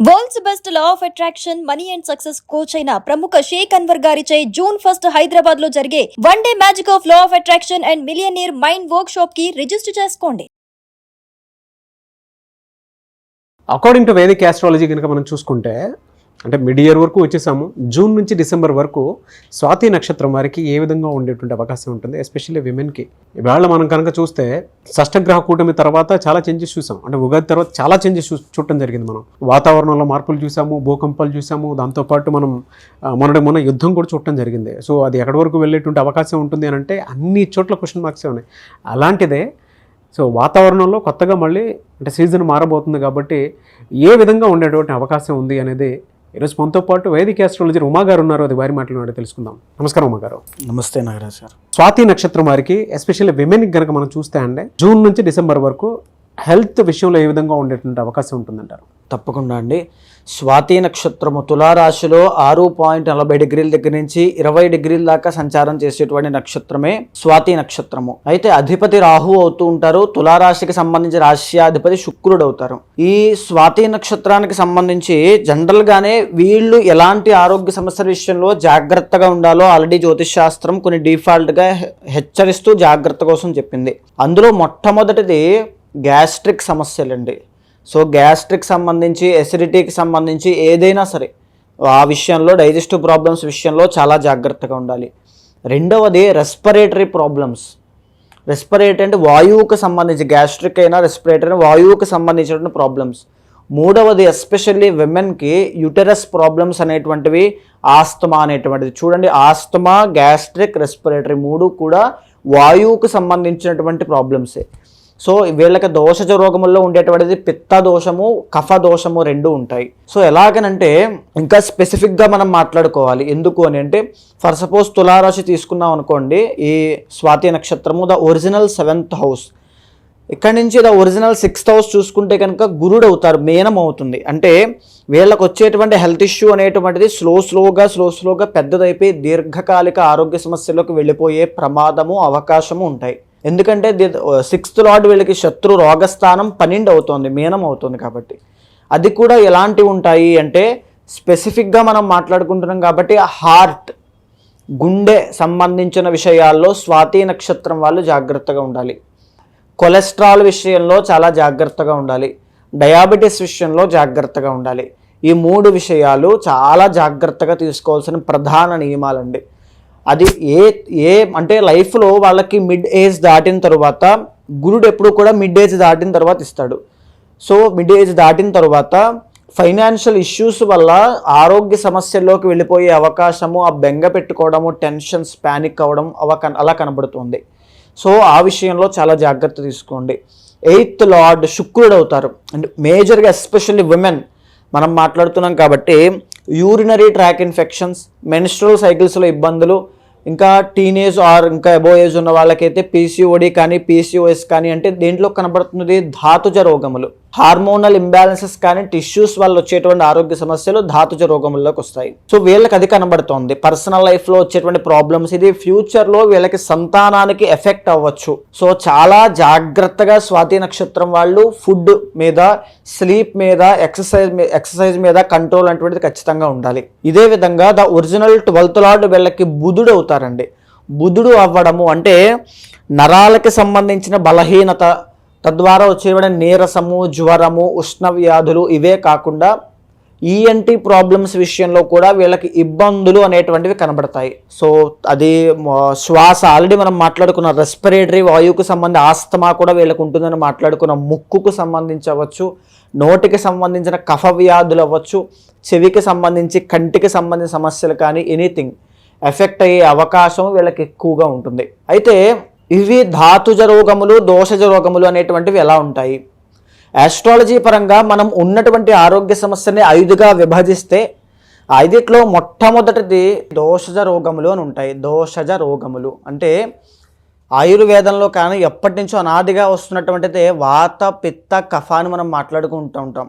World's best law of attraction money and success coach అయిన ప్రముఖ షేక్ అన్వర్ గారిచే జూన్ 1 హైదరాబాద్ లో జరిగే one day magic of law of attraction and millionaire mind work shop కి register చేసుకోండి. According to Vedic astrology కనుక మనం చూసుకుంటే అంటే మిడ్ ఇయర్ వరకు వచ్చేసాము. జూన్ నుంచి డిసెంబర్ వరకు స్వాతి నక్షత్రం వారికి ఏ విధంగా ఉండేటువంటి అవకాశం ఉంటుంది, ఎస్పెషల్లీ విమెన్కి. ఇవాళ మనం కనుక చూస్తే షష్టగ్రహ కూటమి తర్వాత చాలా చేంజెస్ చూసాం. అంటే ఉగాది తర్వాత చాలా చేంజెస్ చూడటం జరిగింది. మనం వాతావరణంలో మార్పులు చూసాము, భూకంపాలు చూసాము, దాంతోపాటు మనం మొన్న యుద్ధం కూడా చూడటం జరిగింది. సో అది ఎక్కడి వరకు వెళ్ళేటువంటి అవకాశం ఉంటుంది అని అంటే అన్ని చోట్ల క్వశ్చన్ మార్క్సే ఉన్నాయి. అలాంటిదే సో వాతావరణంలో కొత్తగా మళ్ళీ అంటే సీజన్ మారబోతుంది కాబట్టి ఏ విధంగా ఉండేటువంటి అవకాశం ఉంది అనేది ఈరోజు మనతో పాటు వేదిక్ ఆస్ట్రాలజర్ ఉమా గారు ఉన్నారు. అది వారి మాటలు తెలుసుకుందాం. నమస్కారం ఉమా గారు. నమస్తే నాగరాజ్ గారు. స్వాతి నక్షత్రం వారికి ఎస్పెషల్లీ విమెన్కి కనుక మనం చూస్తే అంటే జూన్ నుంచి డిసెంబర్ వరకు హెల్త్ విషయంలో ఏ విధంగా ఉండేటువంటి అవకాశం ఉంటుందంటారు? తప్పకుండా అండి. స్వాతి నక్షత్రము తులారాశిలో 6.40 డిగ్రీల దగ్గర నుంచి 20 డిగ్రీల దాకా సంచారం చేసేటువంటి నక్షత్రమే స్వాతి నక్షత్రము. అయితే అధిపతి రాహు అవుతూ ఉంటారు. తులారాశికి సంబంధించి రాశ్యాధిపతి శుక్రుడు అవుతారు. ఈ స్వాతి నక్షత్రానికి సంబంధించి జనరల్గానే వీళ్ళు ఎలాంటి ఆరోగ్య సమస్యల విషయంలో జాగ్రత్తగా ఉండాలో ఆల్రెడీ జ్యోతిష్ శాస్త్రం కొన్ని డిఫాల్ట్గా హెచ్చరిస్తూ జాగ్రత్త కోసం చెప్పింది. అందులో మొట్టమొదటిది గ్యాస్ట్రిక్ సమస్యలండి. సో గ్యాస్ట్రిక్ సంబంధించి, ఎసిడిటీకి సంబంధించి ఏదైనా సరే ఆ విషయంలో, డైజెస్టివ్ ప్రాబ్లమ్స్ విషయంలో చాలా జాగ్రత్తగా ఉండాలి. రెండవది రెస్పిరేటరీ ప్రాబ్లమ్స్. రెస్పిరేటరీ అంటే వాయువుకు సంబంధించి, గ్యాస్ట్రిక్ అయినా రెస్పిరేటరీ వాయువుకు సంబంధించిన ప్రాబ్లమ్స్. మూడవది ఎస్పెషల్లీ విమెన్కి యూటెరస్ ప్రాబ్లమ్స్ అనేటువంటివి, ఆస్తమా అనేటువంటిది. చూడండి, ఆస్తమా, గ్యాస్ట్రిక్, రెస్పిరేటరీ మూడు కూడా వాయువుకు సంబంధించినటువంటి ప్రాబ్లమ్సే. సో వీళ్ళకి దోషజ రోగముల్లో ఉండేటువంటిది పిత్త దోషము, కఫ దోషము రెండు ఉంటాయి. సో ఎలాగనంటే ఇంకా స్పెసిఫిక్గా మనం మాట్లాడుకోవాలి. ఎందుకు అని అంటే ఫర్ సపోజ్ తులారాశి తీసుకున్నాం అనుకోండి, ఈ స్వాతి నక్షత్రము ద ఒరిజినల్ 7th హౌస్. ఇక్కడ నుంచి ద ఒరిజినల్ 6th హౌస్ చూసుకుంటే కనుక గురుడు అవుతారు, మేనం అవుతుంది. అంటే వీళ్ళకి వచ్చేటువంటి హెల్త్ ఇష్యూ అనేటువంటిది స్లోగా పెద్దదైపోయి దీర్ఘకాలిక ఆరోగ్య సమస్యలకు వెళ్ళిపోయే ప్రమాదము, అవకాశము ఉంటాయి. ఎందుకంటే 6th లార్డ్ వీళ్ళకి శత్రు రోగస్థానం 12 అవుతుంది, మీనం అవుతుంది. కాబట్టి అది కూడా ఎలాంటివి ఉంటాయి అంటే స్పెసిఫిక్గా మనం మాట్లాడుకుంటున్నాం కాబట్టి హార్ట్, గుండె సంబంధించిన విషయాల్లో స్వాతి నక్షత్రం వాళ్ళు జాగ్రత్తగా ఉండాలి. కొలెస్ట్రాల్ విషయంలో చాలా జాగ్రత్తగా ఉండాలి. డయాబెటీస్ విషయంలో జాగ్రత్తగా ఉండాలి. ఈ మూడు విషయాలు చాలా జాగ్రత్తగా తీసుకోవాల్సిన ప్రధాన నియమాలండి. అది ఏ అంటే లైఫ్లో వాళ్ళకి మిడ్ ఏజ్ దాటిన తర్వాత, గురుడు ఎప్పుడు కూడా మిడ్ ఏజ్ దాటిన తర్వాత ఇస్తాడు. సో మిడ్ ఏజ్ దాటిన తర్వాత ఫైనాన్షియల్ ఇష్యూస్ వల్ల ఆరోగ్య సమస్యల్లోకి వెళ్ళిపోయే అవకాశము, ఆ బెంగ పెట్టుకోవడము, టెన్షన్స్, ప్యానిక్ అవ్వడం అలా కనబడుతుంది. సో ఆ విషయంలో చాలా జాగ్రత్త తీసుకోండి. 8th లార్డ్ శుక్రుడు అవుతారు. అండ్ మేజర్గా ఎస్పెషల్లీ విమెన్ మనం మాట్లాడుతున్నాం కాబట్టి యూరినరీ ట్రాక్ ఇన్ఫెక్షన్స్, మెన్స్ట్రల్ సైకిల్స్లో ఇబ్బందులు, ఇంకా టీనేజ్ ఆర్ ఇంకా అబోవ్ ఏజ్ ఉన్న వాళ్ళకైతే పీసీఓడి కానీ పీసీఓఎస్ కానీ అంటే దేంట్లో కనబడుతుంది ధాతుజ రోగములు, హార్మోనల్ ఇంబ్యాలెన్సెస్ కానీ టిష్యూస్ వల్ల వచ్చేటువంటి ఆరోగ్య సమస్యలు ధాతుజ రోగముల్లోకి వస్తాయి. సో వీళ్ళకి అది కనబడుతోంది. పర్సనల్ లైఫ్లో వచ్చేటువంటి ప్రాబ్లమ్స్, ఇది ఫ్యూచర్లో వీళ్ళకి సంతానానికి ఎఫెక్ట్ అవ్వచ్చు. సో చాలా జాగ్రత్తగా స్వాతి నక్షత్రం వాళ్ళు ఫుడ్ మీద, స్లీప్ మీద, ఎక్సర్సైజ్ మీద కంట్రోల్ అటువంటిది ఖచ్చితంగా ఉండాలి. ఇదే విధంగా ద ఒరిజినల్ 12th లార్డ్ వీళ్ళకి బుధుడు అవుతారండి. బుధుడు అవ్వడము అంటే నరాలకి సంబంధించిన బలహీనత, తద్వారా వచ్చేవాడి నీరసము, జ్వరము, ఉష్ణ వ్యాధులు, ఇవే కాకుండా ఈఎన్టీ ప్రాబ్లమ్స్ విషయంలో కూడా వీళ్ళకి ఇబ్బందులు అనేటువంటివి కనబడతాయి. సో అది శ్వాస, ఆల్రెడీ మనం మాట్లాడుకున్న రెస్పిరేటరీ వాయువుకు సంబంధించి ఆస్తమా కూడా వీళ్ళకి ఉంటుందని మాట్లాడుకున్న, ముక్కుకు సంబంధించి అవ్వచ్చు, నోటికి సంబంధించిన కఫ వ్యాధులు అవ్వచ్చు, చెవికి సంబంధించి, కంటికి సంబంధించిన సమస్యలు కానీ ఎనీథింగ్ ఎఫెక్ట్ అయ్యే అవకాశం వీళ్ళకి ఎక్కువగా ఉంటుంది. అయితే ఇవి ధాతుజ రోగములు, దోషజ రోగములు అనేటువంటివి ఎలా ఉంటాయి? ఆస్ట్రాలజీ పరంగా మనం ఉన్నటువంటి ఆరోగ్య సమస్యని 5గా విభజిస్తే 5లో మొట్టమొదటిది దోషజ రోగములు అని ఉంటాయి. దోషజ రోగములు అంటే ఆయుర్వేదంలో కానీ ఎప్పటి నుంచో అనాదిగా వస్తున్నటువంటిది వాత, పిత్త, కఫ అని మనం మాట్లాడుకుంటూ ఉంటాం.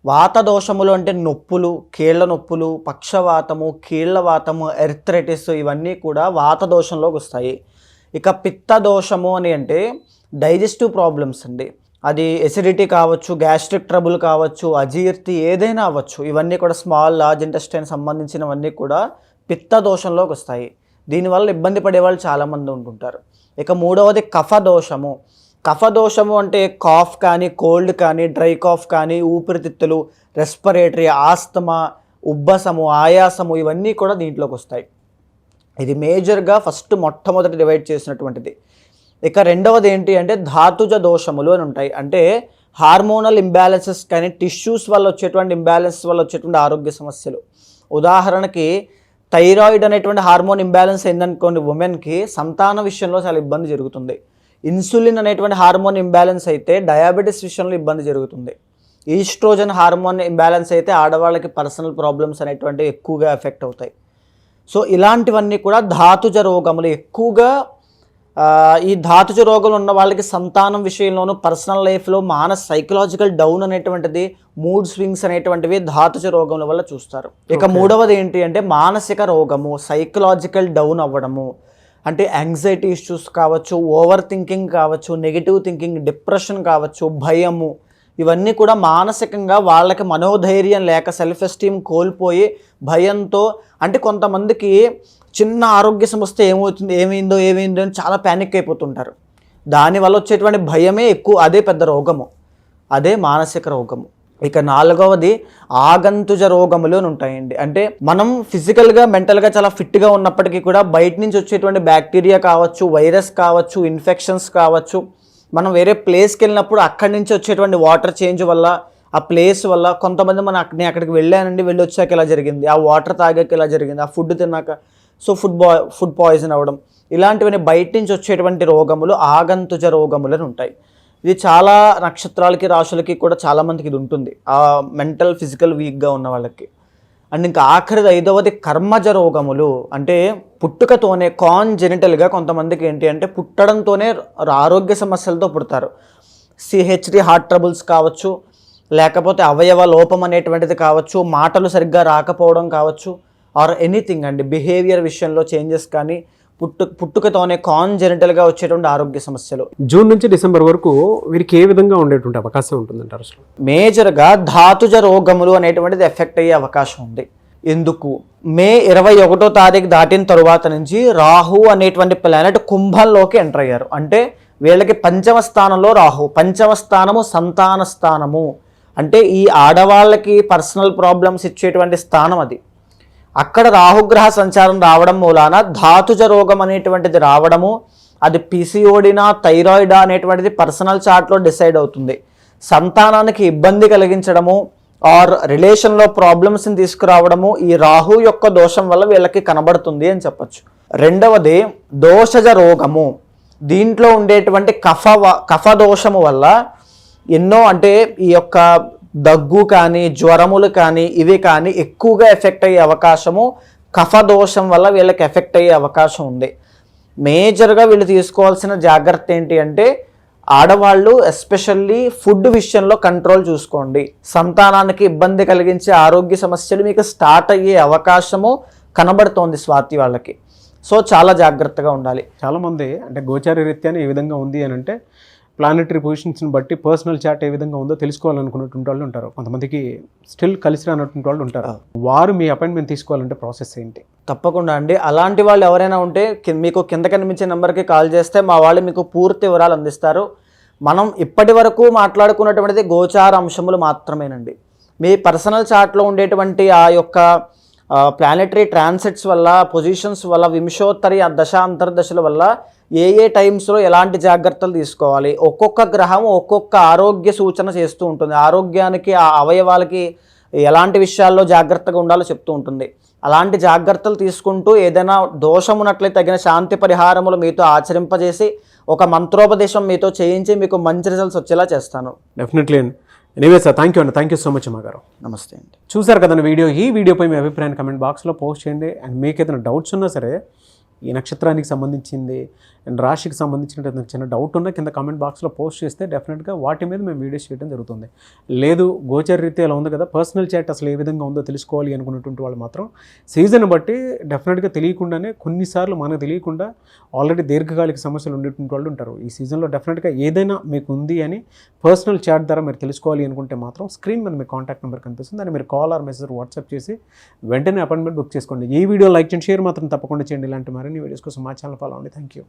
వాత దోషములు అంటే నొప్పులు, కీళ్ల నొప్పులు, పక్షవాతము, కీళ్లవాతము, ఎర్థరైటిస్, ఇవన్నీ కూడా వాత దోషంలోకి వస్తాయి. ఇక పిత్త దోషము అని అంటే డైజెస్టివ్ ప్రాబ్లమ్స్ అండి. అది ఎసిడిటీ కావచ్చు, గ్యాస్ట్రిక్ ట్రబుల్ కావచ్చు, అజీర్తి ఏదైనా అవ్వచ్చు. ఇవన్నీ కూడా స్మాల్ లార్జ్ ఇంటెస్టైన్ సంబంధించినవన్నీ కూడా పిత్త దోషంలోకి వస్తాయి. దీనివల్ల ఇబ్బంది పడే వాళ్ళు చాలామంది ఉంటుంటారు. ఇక మూడవది కఫ దోషము. కఫ దోషము అంటే కాఫ్ కానీ, కోల్డ్ కానీ, డ్రై కాఫ్ కానీ, ఊపిరితిత్తులు, రెస్పిరేటరీ, ఆస్తమా, ఉబ్బసము, ఆయాసము ఇవన్నీ కూడా దీంట్లోకి వస్తాయి. ఇది మేజర్గా మొట్టమొదటి డివైడ్ చేసినటువంటిది. ఇక రెండవది ఏంటి అంటే ధాతుజ దోషములు అని ఉంటాయి. అంటే హార్మోనల్ ఇంబ్యాలెన్సెస్ కానీ, టిష్యూస్ వల్ల వచ్చేటువంటి ఇంబ్యాలెన్స్ వల్ల వచ్చేటువంటి ఆరోగ్య సమస్యలు. ఉదాహరణకి థైరాయిడ్ అనేటువంటి హార్మోన్ ఇంబ్యాలెన్స్ అయిందనుకోండి, ఉమెన్కి సంతాన విషయంలో చాలా ఇబ్బంది జరుగుతుంది. ఇన్సులిన్ అనేటువంటి హార్మోన్ ఇంబ్యాలెన్స్ అయితే డయాబెటీస్ విషయంలో ఇబ్బంది జరుగుతుంది. ఈస్ట్రోజన్ హార్మోన్ ఇంబ్యాలెన్స్ అయితే ఆడవాళ్ళకి పర్సనల్ ప్రాబ్లమ్స్ అనేటువంటివి ఎక్కువగా ఎఫెక్ట్ అవుతాయి. సో ఇలాంటివన్నీ కూడా ధాతుజ రోగములు. ఎక్కువగా ఈ ధాతుజ రోగాలు ఉన్న వాళ్ళకి సంతానం విషయంలోనూ, పర్సనల్ లైఫ్లో సైకలాజికల్ డౌన్ అనేటువంటిది, మూడ్ స్వింగ్స్ అనేటువంటివి ధాతుజ రోగముల వల్ల చూస్తారు. ఇక మూడవది ఏంటి అంటే మానసిక రోగము, సైకలాజికల్ డౌన్ అవ్వడము. అంటే యాంగ్జైటీ ఇష్యూస్ కావచ్చు, ఓవర్ థింకింగ్ కావచ్చు, నెగిటివ్ థింకింగ్, డిప్రెషన్ కావచ్చు, భయము, ఇవన్నీ కూడా మానసికంగా వాళ్ళకి మనోధైర్యం లేక, సెల్ఫ్ ఎస్టీమ్ కోల్పోయి భయంతో, అంటే కొంతమందికి చిన్న ఆరోగ్య సమస్య ఏమైందో అని చాలా ప్యానిక్ అయిపోతుంటారు. దానివల్ల వచ్చేటువంటి భయమే ఎక్కువ, అదే పెద్ద రోగము, అదే మానసిక రోగము. ఇక నాలుగవది ఆగంతుజ రోగములు అని ఉంటాయండి. అంటే మనం ఫిజికల్గా, మెంటల్గా చాలా ఫిట్గా ఉన్నప్పటికీ కూడా బయట నుంచి వచ్చేటువంటి బ్యాక్టీరియా కావచ్చు, వైరస్ కావచ్చు, ఇన్ఫెక్షన్స్ కావచ్చు, మనం వేరే ప్లేస్కి వెళ్ళినప్పుడు అక్కడి నుంచి వచ్చేటువంటి వాటర్ చేంజ్ వల్ల, ఆ ప్లేస్ వల్ల, కొంతమంది నేను అక్కడికి వెళ్ళానండి, వెళ్ళి వచ్చాక ఇలా జరిగింది, ఆ వాటర్ తాగాక ఇలా జరిగింది, ఆ ఫుడ్ తిన్నాక, సో ఫుడ్ పాయిజన్ అవ్వడం, ఇలాంటివన్నీ బయట నుంచి వచ్చేటువంటి రోగములు ఆగంతుజ రోగములను ఉంటాయి. ఇది చాలా నక్షత్రాలకి, రాశులకి కూడా చాలామందికి ఇది ఉంటుంది, ఆ మెంటల్ ఫిజికల్ వీక్గా ఉన్న వాళ్ళకి. అండ్ ఇంకా ఆఖరిది ఐదవది కర్మజ రోగములు. అంటే పుట్టుకతోనే కాన్జెనిటల్గా కొంతమందికి ఏంటి అంటే పుట్టడంతోనే ఆరోగ్య సమస్యలతో పుడతారు. సిహెచ్డి హార్ట్ ట్రబుల్స్ కావచ్చు, లేకపోతే అవయవ లోపం అనేటువంటిది కావచ్చు, మాటలు సరిగ్గా రాకపోవడం కావచ్చు, ఆర్ ఎనీథింగ్ అండి, బిహేవియర్ విషయంలో చేంజెస్ కానీ, పుట్టుకతోనే కాన్జెనిటల్గా వచ్చేటువంటి ఆరోగ్య సమస్యలు. జూన్ నుంచి డిసెంబర్ వరకు వీరికి ఏ విధంగా ఉండేటువంటి అవకాశం ఉంటుందంటారు? అసలు మేజర్గా ధాతుజ రోగములు అనేటువంటిది ఎఫెక్ట్ అయ్యే అవకాశం ఉంది. ఎందుకు? మే 21వ తారీఖు దాటిన తరువాత నుంచి రాహు అనేటువంటి ప్లానెట్ కుంభంలోకి ఎంటర్ అయ్యారు. అంటే వీళ్ళకి పంచమ స్థానంలో రాహు, పంచమ స్థానము సంతాన స్థానము, అంటే ఈ ఆడవాళ్ళకి పర్సనల్ ప్రాబ్లమ్స్ ఇచ్చేటువంటి స్థానం అది. అక్కడ రాహుగ్రహ సంచారం రావడం మూలాన ధాతుజ రోగం అనేటువంటిది రావడము, అది పిసిఓడినా థైరాయిడా అనేటువంటిది పర్సనల్ చార్ట్లో డిసైడ్ అవుతుంది. సంతానానికి ఇబ్బంది కలిగించడము ఆర్ రిలేషన్లో ప్రాబ్లమ్స్ని తీసుకురావడము ఈ రాహు యొక్క దోషం వల్ల వీళ్ళకి కనబడుతుంది అని చెప్పచ్చు. రెండవది దోషజ రోగము. దీంట్లో ఉండేటువంటి కఫ దోషము వల్ల ఎన్నో, అంటే ఈ యొక్క దగ్గు కానీ, జ్వరములు కానీ, ఇవి కానీ ఎక్కువగా ఎఫెక్ట్ అయ్యే అవకాశము కఫ దోషం వల్ల వీళ్ళకి ఎఫెక్ట్ అయ్యే అవకాశం ఉంది. మేజర్గా వీళ్ళు తీసుకోవాల్సిన జాగ్రత్త ఏంటి అంటే ఆడవాళ్ళు ఎస్పెషల్లీ ఫుడ్ విషయంలో కంట్రోల్ చూసుకోండి. సంతానానికి ఇబ్బంది కలిగించే ఆరోగ్య సమస్యలు మీకు స్టార్ట్ అయ్యే అవకాశము కనబడుతోంది స్వాతి వాళ్ళకి. సో చాలా జాగ్రత్తగా ఉండాలి. చాలామంది అంటే గోచార రీత్యాన్ని ఏ విధంగా ఉంది అని అంటే ప్లానెటరీ పొజిషన్స్ని బట్టి పర్సనల్ చార్ట్ ఏ విధంగా ఉందో తెలుసుకోవాలనుకున్నటువంటి వాళ్ళు ఉంటారు. కొంతమందికి స్టిల్ కలిసి రానటువంటి వాళ్ళు ఉంటారు. వారు మీ అపాయింట్మెంట్ తీసుకోవాలంటే ప్రాసెస్ ఏంటి? తప్పకుండా అండి. అలాంటి వాళ్ళు ఎవరైనా ఉంటే మీకు కింద కనిపించే నెంబర్కి కాల్ చేస్తే మా వాళ్ళు మీకు పూర్తి వివరాలు అందిస్తారు. మనం ఇప్పటి వరకు మాట్లాడుకున్నటువంటిది గోచార అంశములు మాత్రమేనండి. మీ పర్సనల్ చార్ట్లో ఉండేటువంటి ఆ యొక్క ప్లానెటరీ ట్రాన్సిట్స్ వల్ల, పొజిషన్స్ వల్ల, వింశోత్తరి దశ అంతర్దశల వల్ల ఏ టైమ్స్లో ఎలాంటి జాగ్రత్తలు తీసుకోవాలి, ఒక్కొక్క గ్రహం ఒక్కొక్క ఆరోగ్య సూచన చేస్తూ ఉంటుంది. ఆరోగ్యానికి, ఆ అవయవాలకి ఎలాంటి విషయాల్లో జాగ్రత్తగా ఉండాలో చెప్తూ ఉంటుంది. అలాంటి జాగ్రత్తలు తీసుకుంటూ ఏదైనా దోషం ఉన్నట్లయితే తగిన శాంతి పరిహారములు మీతో ఆచరింపజేసి ఒక మంత్రోపదేశం మీతో చేయించి మీకు మంచి రిజల్ట్స్ వచ్చేలా చేస్తాను. Definitely. Anyway sir, thank you so much అమ్మ గారు. నమస్తే అండి. చూసారు కదా వీడియో. ఈ వీడియోపై మీ అభిప్రాయాన్ని కమెంట్ బాక్స్లో పోస్ట్ చేయండి. అండ్ మీకు ఏదైనా డౌట్స్ ఉన్నా సరే ఈ నక్షత్రానికి సంబంధించింది అండ్ రాశికి సంబంధించిన చిన్న డౌట్ ఉన్నా కింద కామెంట్ బాక్స్లో పోస్ట్ చేస్తే డెఫినెట్గా వాటి మీద మేము వీడియోస్ చేయడం జరుగుతుంది. లేదు గోచర రీత్యా ఇలా ఉంది కదా, పర్సనల్ చాట్ అసలు ఏ విధంగా ఉందో తెలుసుకోవాలి అనుకున్నటువంటి వాళ్ళు మాత్రం సీజన్ బట్టి డెఫినెట్గా తెలియకుండానే కొన్నిసార్లు మనకు తెలియకుండా ఆల్రెడీ దీర్ఘకాలిక సమస్యలు ఉండేటువంటి వాళ్ళు ఉంటారు. ఈ సీజన్లో డెఫినెట్గా ఏదైనా మీకు ఉంది అని పర్సనల్ చాట్ ద్వారా మీరు తెలుసుకోవాలి అనుకుంటే మాత్రం స్క్రీన్ మీద మీ కాంటాక్ట్ నెంబర్ కనిపిస్తుంది, దాన్ని మీరు కాల్ ఆర్ మెసేజ్ వాట్సాప్ చేసి వెంటనే అపాయింట్మెంట్ బుక్ చేసుకోండి. ఈ వీడియో లైక్ చేయండి, షేర్ మాత్రం తప్పకుండా చేయండి. ఇలాంటి మరిన్ని వీడియోస్ కోసం మా ఛానల్ ఫాలో అవ్వండి. Thank you.